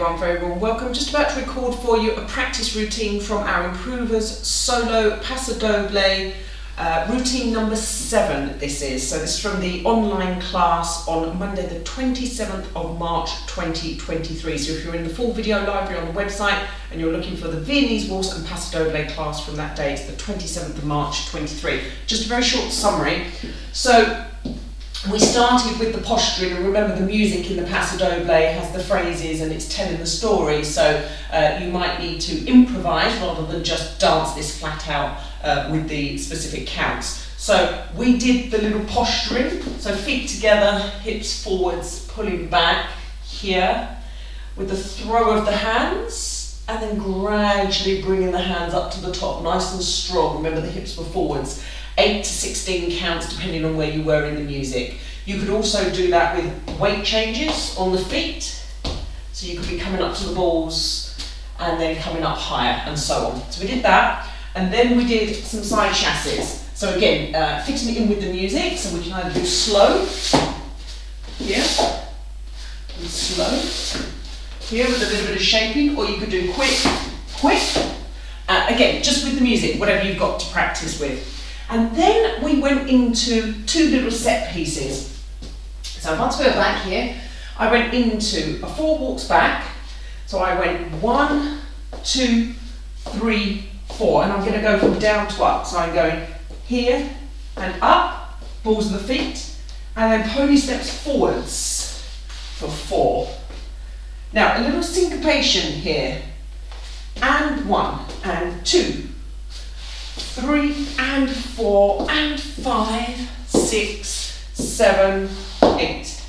everyone, very warm welcome. Just about to record for you a practice routine from our Improvers Solo Paso Doble routine number 7 this is. So this is from the online class on Monday the 27th of March 2023. So if you're in the full video library on the website and you're looking for the Viennese Waltz and Paso Doble class from that day, it's the 27th of March 23. Just a very short summary. So we started with the posturing, and remember the music in the Paso Doble has the phrases and it's telling the story, so you might need to improvise rather than just dance this flat out with the specific counts. So we did the little posturing, so feet together, hips forwards, pulling back here with the throw of the hands, and then gradually bringing the hands up to the top, nice and strong. Remember the hips were forwards. 8 to 16 counts depending on where you were in the music. You could also do that with weight changes on the feet. So you could be coming up to the balls and then coming up higher and so on. So we did that, and then we did some side chassis. So again, fitting it in with the music, so we can either do slow, here, and slow, here with a little bit of shaping, or you could do quick, again, just with the music, whatever you've got to practice with. And then we went into 2 little set pieces. So once we were back here, I went into a 4 walks back. So I went 1, 2, 3, 4, and I'm going to go from down to up. So I'm going here and up, balls of the feet, and then pony steps forwards for 4. Now a little syncopation here, and 1, and 2, 3 and 4 and 5, 6, 7, 8.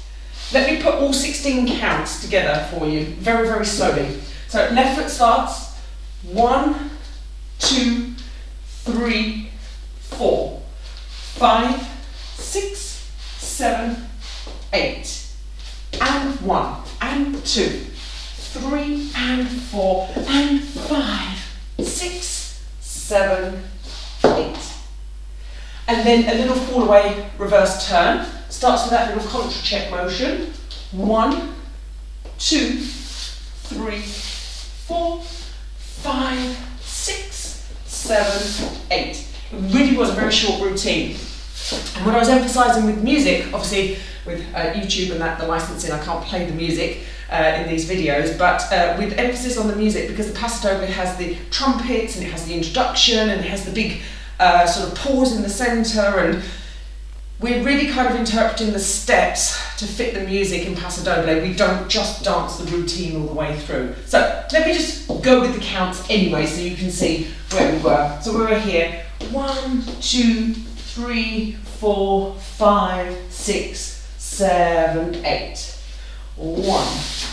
Let me put all 16 counts together for you, very, very slowly. So left foot starts, 1, 2, 3, 4, 5, 6, 7, 8. And 1, and 2, 3 and 4 and 5, 6, 7, 8. And then a little fall away reverse turn. Starts with that little contra check motion. 1, 2, 3, 4, 5, 6, 7, 8. It really was a very short routine. And what I was emphasising with music, obviously with YouTube and that, the licensing, I can't play the music in these videos, but with emphasis on the music, because the Paso Doble has the trumpets and it has the introduction and it has the big sort of pause in the centre, and we're really kind of interpreting the steps to fit the music in Paso Doble. We don't just dance the routine all the way through. So let me just go with the counts anyway so you can see where we were. So we were here, 1, 2, 3, 4, 5, 6, 7, 8. 1,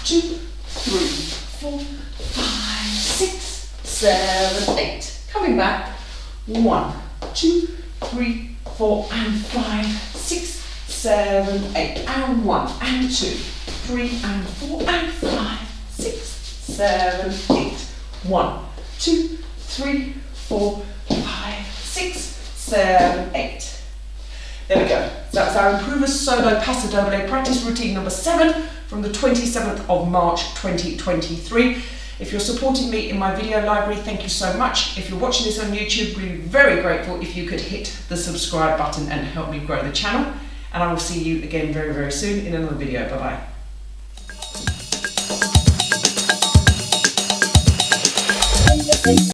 2, 3, 4, 5, 6, 7, 8. Coming back, 1, 2, 3, 4 and 5, 6, 7, 8. And 1 and 2, 3 and 4 and 5, 6, 7, 8. 1, 2, 3, 4, 5, 6, 7, 8. There we go. So that's our Improvers Solo Paso Doble practice routine number 7 from the 27th of March 2023. If you're supporting me in my video library, thank you so much. If you're watching this on YouTube, we'd be very grateful if you could hit the subscribe button and help me grow the channel. And I will see you again very, very soon in another video. Bye-bye.